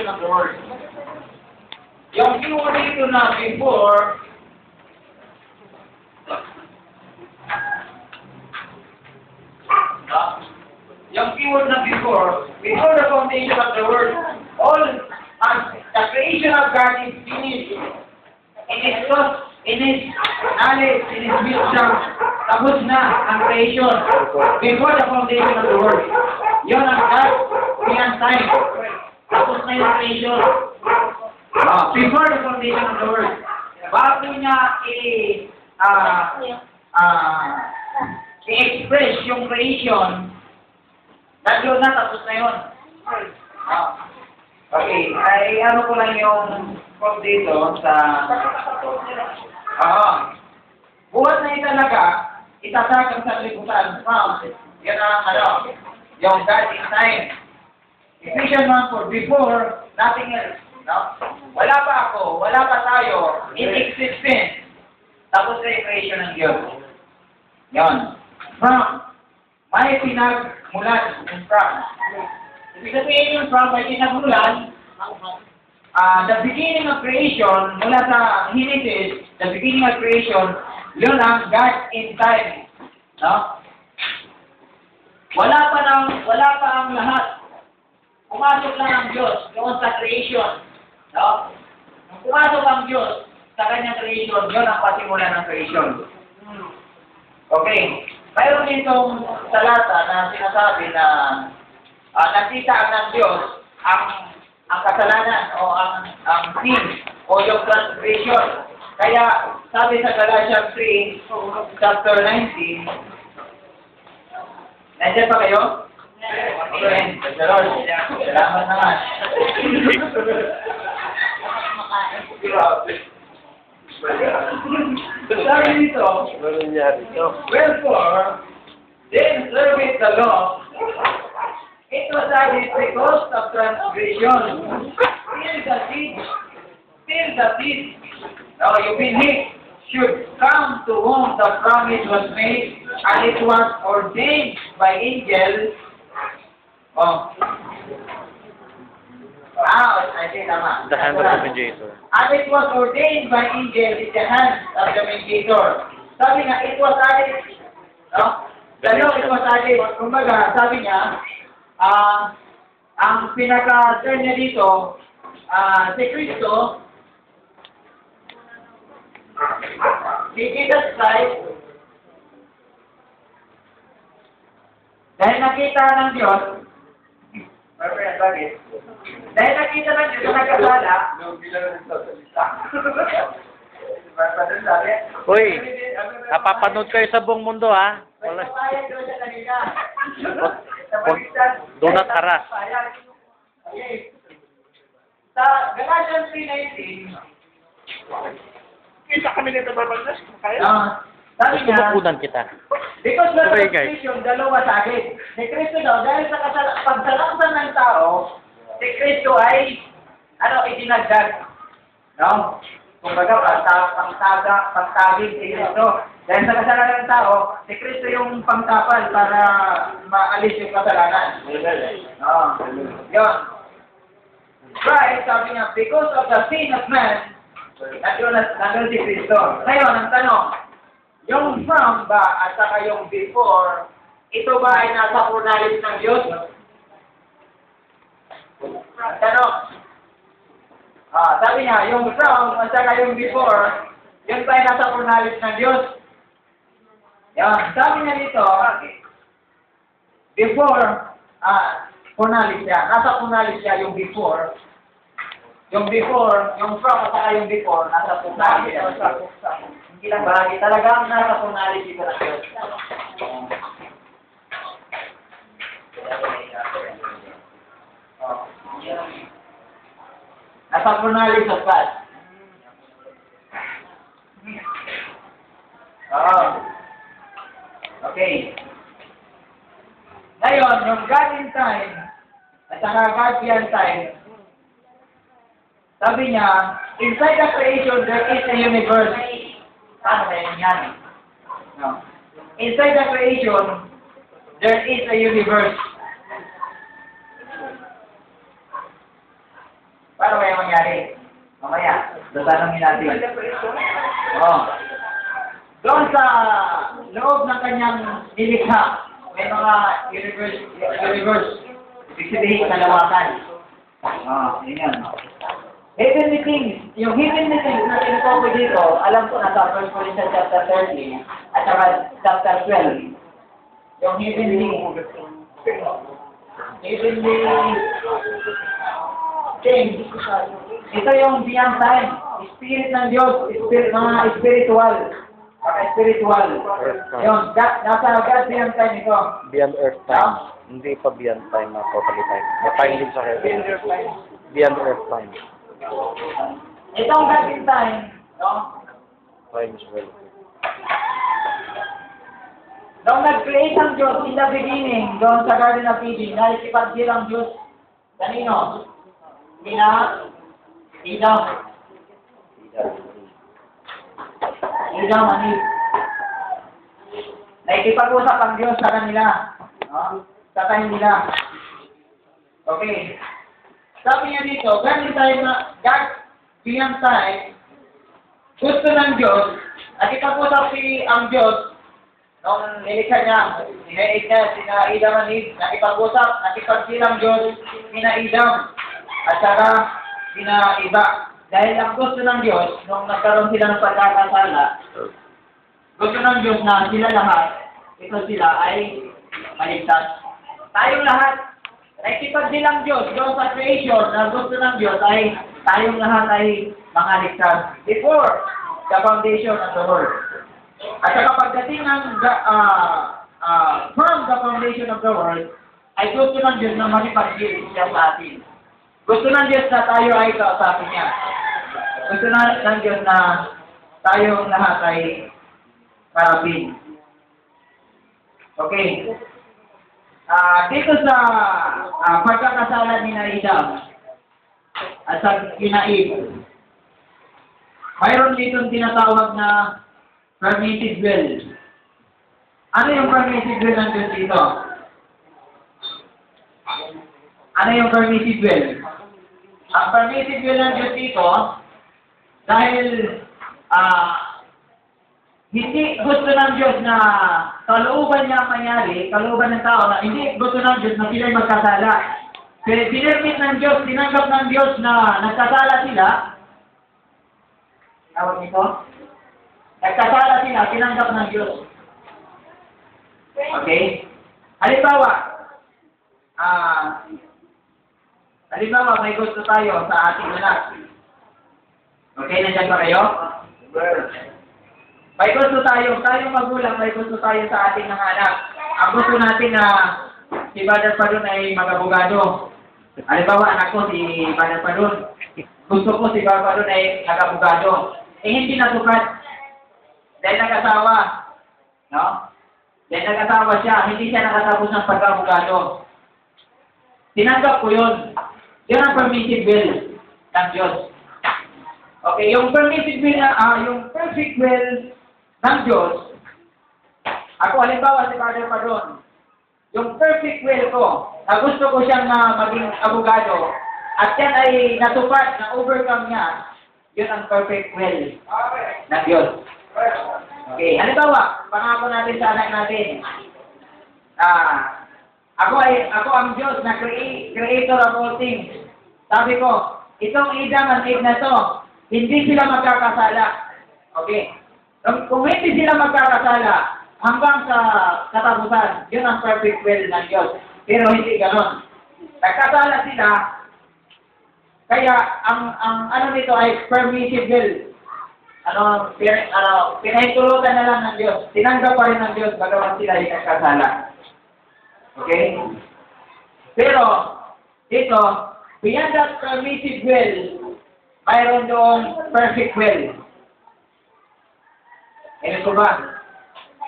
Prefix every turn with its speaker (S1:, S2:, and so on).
S1: foundation of the world. Yung keyword dito na before, yung keyword na before the foundation of the world, all the creation of God is finished. In His thoughts, in His knowledge, in His wisdom, tapos na ang creation before the foundation of the world. Yun ang God, yan time. Tapos na yung creation. Before the foundation of the world. Bago niya i-express yung creation, nandiyo na, tapos na yun. Okay, ay ano ko lang yung code dito sa... buhat na yun talaga, itatag ang sanlibutan. Yan ang yung God in time. Ephesians 1:4, before, nothing else. No? Wala pa ako, wala pa tayo, in existence. Tapos na yung creation ng Diyos. Yan. From, may pinagmulan in from. Ibig sabihin yung from, may pinagmulan, the beginning of creation, mula sa Genesis, the beginning of creation, yun ang God in time. No? Wala pa ang lahat. Pumasok lang ang Diyos doon sa creation. No? Nung pumasok ang Diyos sa kanyang creation, yun ang pasimulan ng creation. Okay. Mayroon itong talata na sinasabi na nakita ng Diyos ang kasalanan o ang sin o yung transgression. Kaya sabi sa Galatians 3, chapter 19, nandiyan pa kayo? Okay. Salamat naman. Sabi dito, wherefore, then serveth the law, it was added because of transgression. Still the seed, now you believe, should come to whom the promise was made, and it was ordained by angels. I think tama.
S2: The hand of the mediator.
S1: And it was ordained by angels in the hands of the mediator. Sabi nga, it was added, no? Pero it was added, kumbaga, sabi niya, ang pinaka-turn niya dito, si Kristo, si Jesus Christ, dahil nakita ng Diyos, dahil nakita ng Diyos na nagkasala,
S2: Uy, napapanood kayo sa buong mundo, ha? Wala. Do not harass.
S1: Sa Galatians 3:19,
S3: Kita kami nito babaglas. Kaya?
S1: sabi niya,
S2: Pupunan kita.
S1: because of
S2: Okay,
S1: the
S2: guys.
S1: creation, dalawa sa akin. Si Kristo daw, dahil sa pagsalaksan ng tao, si Kristo ay, idinagdag. No? Kumbaga, pagtaging si Kristo. Dahil sa kasalanan ng tao, si Kristo yung pangtapal para maalis yung kasalanan. No? Yun. Right, sabi niya, because of the sin of man, nandun si Kristo. Ngayon, ang tanong, yung from ba at saka yung before, ito ba ay nasa knowledge ng Diyos? Ang tanong, sabi niya, yung from at saka yung before, yun ba ay nasa knowledge ng Diyos? Yan, sabi niya dito, before, knowledge siya, nasa knowledge siya yung before, yung from at saka yung before, nasa knowledge siya. Hindi lang bahagi. Talagang nasa knowledge ito ng Diyos. Nasa knowledge of God. Okay. Ngayon, yung God in time, at saka God beyond time, sabi niya, inside the creation, there is a universe. Paano kaya nangyari? No. Inside the creation, there is a universe. nangyari? Mamaya, tatanungin natin. Oh. Doon sa loob ng kanyang nilikha, may mga universe. Ibig sabihin, kalawakan. Yun yan. Heavenly things. Yung heavenly things na tinutukoy ko dito, alam ko na sa 1 Corinthians chapter 13 at saka chapter 12. Yung heavenly things. Ito yung beyond time. Spirit ng Diyos, mga spiritual. Spiritual. Yung, nasa God beyond time ito.
S2: Beyond earth time. Hindi pa beyond time na totally time. May time din sa heaven. Beyond earth time.
S1: Itong God in time, no?
S2: Time is well.
S1: Nung nag-create ang Diyos in the beginning, doon sa Garden of Eden, nalikipag-deal ang Diyos. Kanino? Adam and Eve. Nakikipag-usap ang Diyos sa kanila. No? Sa time nila. Okay. Sabi niya dito, God beyond time, gusto ng Diyos, at ipag-usap ang Diyos, nung nilikha niya, sinaiid niya, sina Adam and Eve, nakipag-usap, nakipag-deal ang Diyos, sina Adam, at saka sina iba. Dahil ang gusto ng Diyos, nung nagkaroon sila ng pagkakasala, gusto ng Diyos na sila lahat, ito sila ay maligtas. Tayong lahat, nakikipag-deal ang Diyos doon sa creation na gusto ng Diyos ay tayong lahat ay mga ligtas. Before the foundation of the world. At saka pagdating ng from the foundation of the world, ay gusto ng Diyos na makipag-deal siya sa atin. Gusto ng Diyos na tayo ay kausapin niya. Gusto ng Diyos na tayong lahat ay karapin. Okay. Dito sa pagkakasala ni Adam at sa kinaib, mayroon dito tinatawag na permitted will. Ano yung permitted will ng Diyos dito? Ano yung permitted will? Ang permitted will ng Diyos dito, dahil hindi gusto ng Diyos na kalooban niya mangyari, kalooban ng tao na hindi gusto ng Diyos na sila'y magkasala. Pinirmit ng Diyos, tinanggap ng Diyos na nagkasala sila. Tawag nito? Nagkasala sila, tinanggap ng Diyos. Okay? Halimbawa, may gusto tayo sa ating anak. Okay, nandiyan ba kayo? May gusto tayo, tayong magulang, may gusto tayo sa ating mga anak. Ang gusto natin na si Brother Padun ay mag-abogado. Halimbawa, anak ko si Brother Padun. Gusto ko si Brother Padun ay mag-abogado. Hindi natupad. Dahil nag-asawa. No? Dahil nag-asawa siya, hindi siya nakatapos ng pag-abogado. Tinanggap ko yun. Yun ang permissive will ng Diyos. Okay, yung permissive will, yung perfect will ng Diyos, ako halimbawa si Brother Padun, yung perfect will ko, na gusto ko siyang maging abogado, at yan ay natupad, na-overcome niya, yun ang perfect will ng Diyos. Okay, halimbawa, pangako natin sa anak natin, ako ang Diyos na creator of all things. Sabi ko, itong Adam and Eve na to, hindi sila magkakasala. Okay. Kung hindi sila magkakasala, hanggang sa katapusan, yun ang perfect will ng Diyos. Pero hindi ganon. Nagkasala sila, kaya ang ano nito ay permissive will. Pinahintulutan na lang ng Diyos. Tinanggap pa rin ng Diyos, bagaman sila ay nagkasala. Okay? Pero, dito, beyond that permissive will, mayroon doon perfect will. Ano ba?